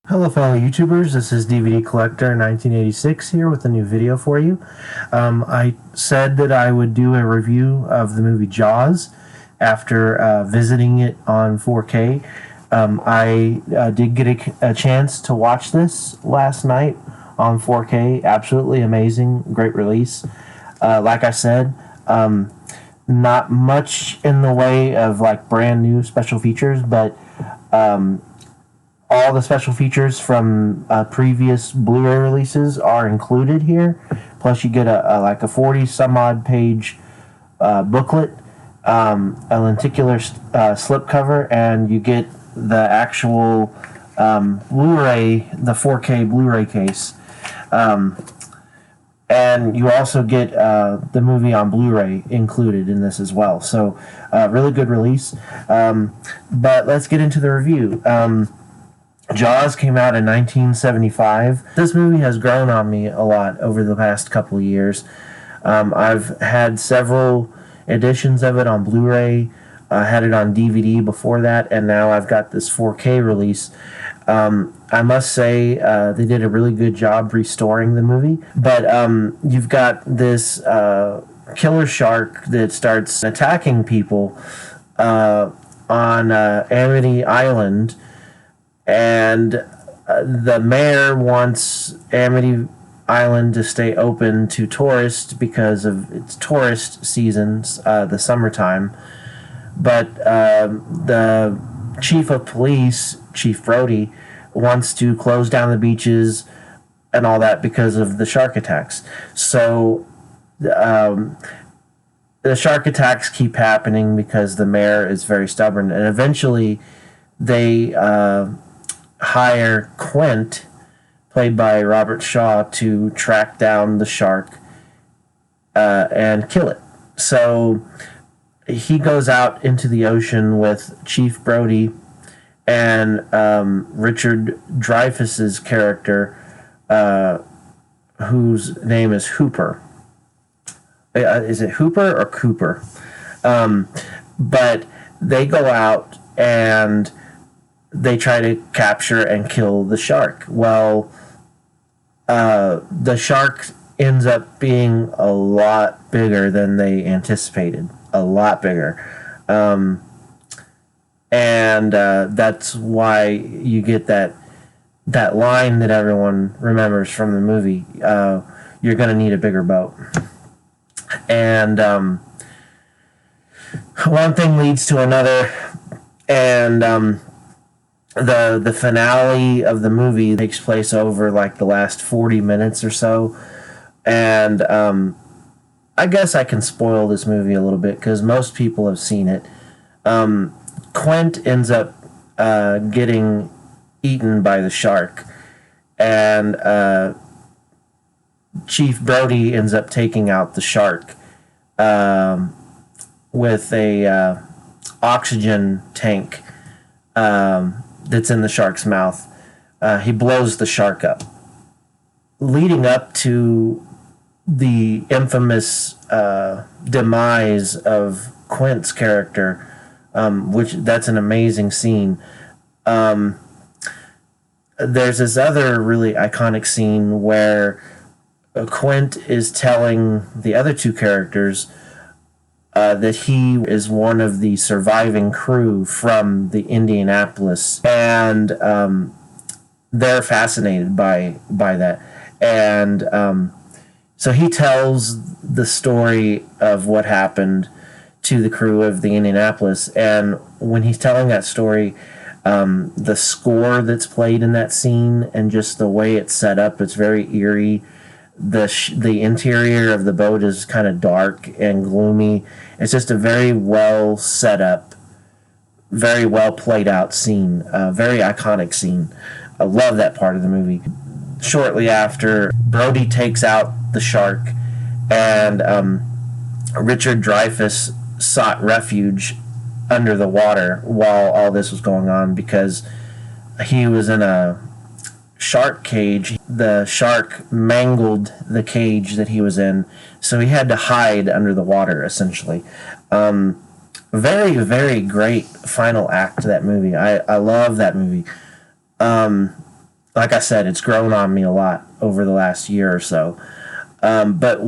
Hello fellow YouTubers, this is DVD Collector 1986 here with a new video for you. I said that I would do a review of the movie Jaws after visiting it on 4K. I did get a chance to watch this last night on 4K. Absolutely amazing, great release. Like I said, not much in the way of like brand new special features, but all the special features from previous Blu-ray releases are included here. Plus, you get a 40 some odd page booklet, a lenticular slipcover, and you get the actual Blu-ray, the 4K Blu-ray case. And you also get the movie on Blu-ray included in this as well. So, really good release. But let's get into the review. Jaws came out in 1975. This movie has grown on me a lot over the past couple of years. I've had several editions of it on Blu-ray. I had it on DVD before that, and now I've got this 4K release. I must say they did a really good job restoring the movie. But you've got this killer shark that starts attacking people on Amity Island. And the mayor wants Amity Island to stay open to tourists because of its tourist seasons, the summertime. But the chief of police, Chief Brody, wants to close down the beaches and all that because of the shark attacks. So the shark attacks keep happening because the mayor is very stubborn. And eventually they hire Quint, played by Robert Shaw, to track down the shark and kill it. So he goes out into the ocean with Chief Brody and Richard Dreyfuss's character, whose name is Hooper. Is it Hooper or Cooper? But they go out and they try to capture and kill the shark. Well, the shark ends up being a lot bigger than they anticipated. A lot bigger. And that's why you get that line that everyone remembers from the movie. You're going to need a bigger boat. And one thing leads to another. And the finale of the movie takes place over like the last 40 minutes or so, and I guess I can spoil this movie a little bit because most people have seen it. Quint ends up getting eaten by the shark, and Chief Brody ends up taking out the shark with a oxygen tank that's in the shark's mouth. He blows the shark up. Leading up to the infamous demise of Quint's character, which that's an amazing scene. There's this other really iconic scene where Quint is telling the other two characters that he is one of the surviving crew from the Indianapolis, and they're fascinated by that. And so he tells the story of what happened to the crew of the Indianapolis, and when he's telling that story, the score that's played in that scene and just the way it's set up, it's very eerie. The interior of the boat is kind of dark and gloomy. It's just a very well set up, very well played out scene, very iconic scene. I love that part of the movie. Shortly after, Brody takes out the shark, and Richard Dreyfuss sought refuge under the water while all this was going on because he was in a shark cage. The shark mangled the cage that he was in, so he had to hide under the water, essentially. Very, very great final act to that movie. I love that movie. Like I said, it's grown on me a lot over the last year or so. But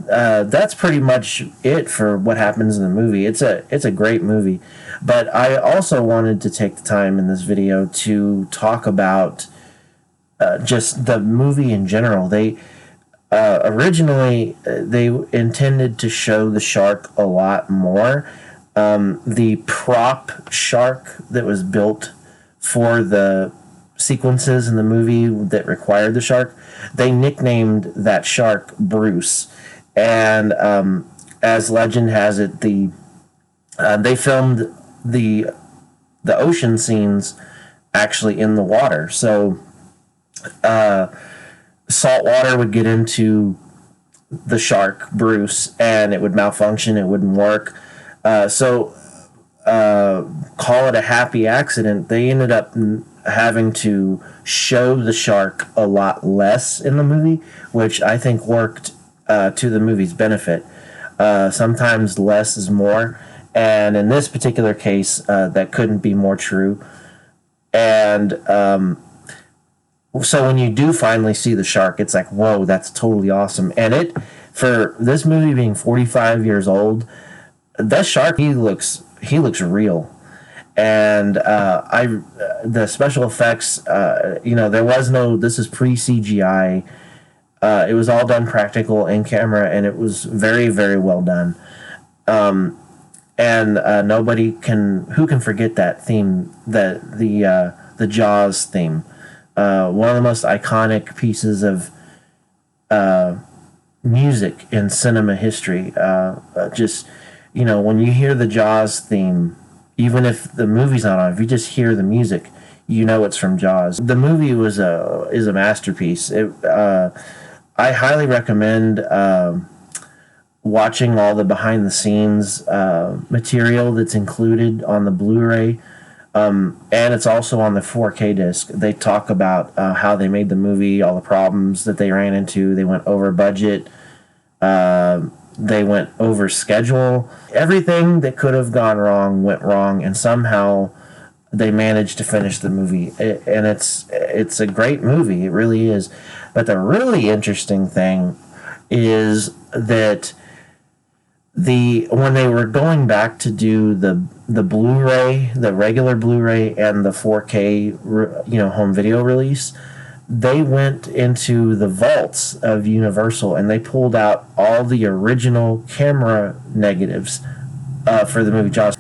that's pretty much it for what happens in the movie. It's a great movie. But I also wanted to take the time in this video to talk about just the movie in general. They originally they intended to show the shark a lot more. The prop shark that was built for the sequences in the movie that required the shark, they nicknamed that shark Bruce. And as legend has it, they filmed the ocean scenes actually in the water. So salt water would get into the shark Bruce, and it would malfunction. It wouldn't work. So call it a happy accident. They ended up having to show the shark a lot less in the movie, which I think worked to the movie's benefit. Sometimes less is more, and in this particular case, that couldn't be more true. And so when you do finally see the shark, it's like, whoa, that's totally awesome. And for this movie being 45 years old, that shark, he looks real. And the special effects, there was no, this is pre CGI. It was all done practical in camera, and it was very, very well done. And who can forget that theme, the Jaws theme. One of the most iconic pieces of music in cinema history. When you hear the Jaws theme, even if the movie's not on, if you just hear the music, you know it's from Jaws. The movie is a masterpiece. I highly recommend watching all the behind the scenes material that's included on the Blu-ray. And it's also on the 4K disc. They talk about how they made the movie, all the problems that they ran into. They went over budget. They went over schedule. Everything that could have gone wrong went wrong, and somehow they managed to finish the movie. And it's a great movie. It really is. But the really interesting thing is that when they were going back to do the Blu-ray, the regular Blu-ray, and the 4K home video release, they went into the vaults of Universal and they pulled out all the original camera negatives for the movie Jaws.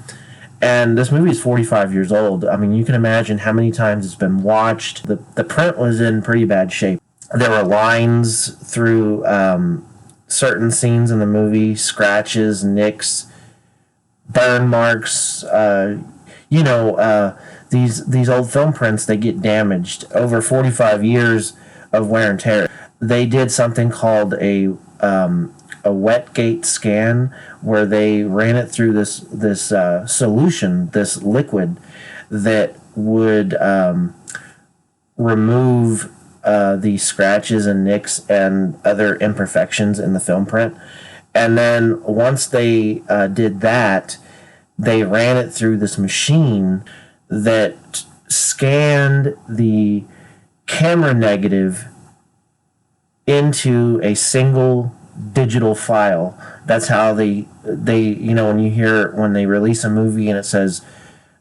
And this movie is 45 years old. I mean, you can imagine how many times it's been watched. The print was in pretty bad shape. There were lines through certain scenes in the movie, scratches, nicks, burn marks. These old film prints, they get damaged over 45 years of wear and tear. They did something called a wet gate scan, where they ran it through this solution, this liquid that would remove the scratches and nicks and other imperfections in the film print. And then once they did that, they ran it through this machine that scanned the camera negative into a single digital file. That's how they when they release a movie and it says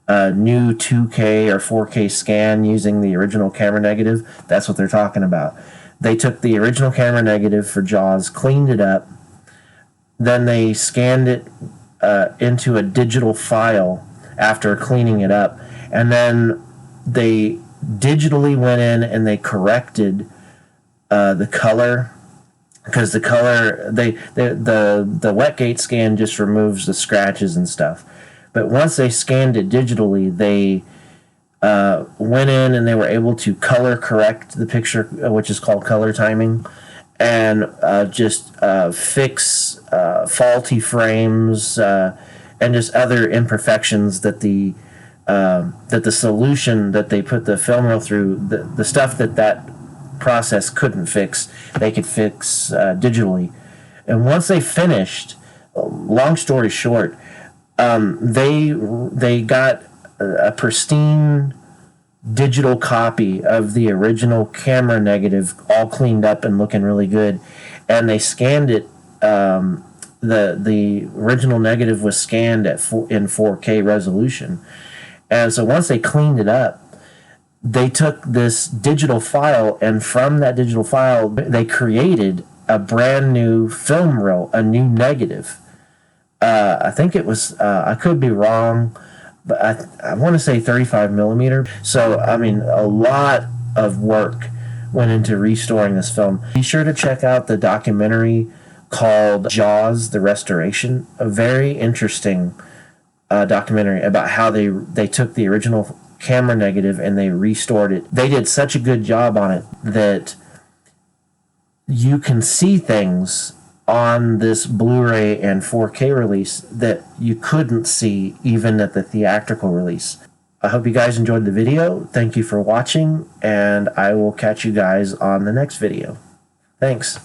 new 2K or 4K scan using the original camera negative, that's what they're talking about. They took the original camera negative for Jaws, cleaned it up, then they scanned it into a digital file after cleaning it up, and then they digitally went in and they corrected the color, because the color, the wet gate scan just removes the scratches and stuff. But once they scanned it digitally, they went in and they were able to color correct the picture, which is called color timing, and just fix faulty frames and just other imperfections that the solution that they put the film reel through, the stuff that process couldn't fix, they could fix digitally. And once they finished, long story short, They got a pristine digital copy of the original camera negative, all cleaned up and looking really good, and they scanned it. The original negative was scanned in 4K resolution, and so once they cleaned it up, they took this digital file, and from that digital file, they created a brand new film reel, a new negative. I think it was, I could be wrong, but I want to say 35 millimeter. So, I mean, a lot of work went into restoring this film. Be sure to check out the documentary called Jaws, the Restoration. A very interesting documentary about how they took the original camera negative and they restored it. They did such a good job on it that you can see things on this Blu-ray and 4K release that you couldn't see even at the theatrical release. I hope you guys enjoyed the video. Thank you for watching, and I will catch you guys on the next video. Thanks.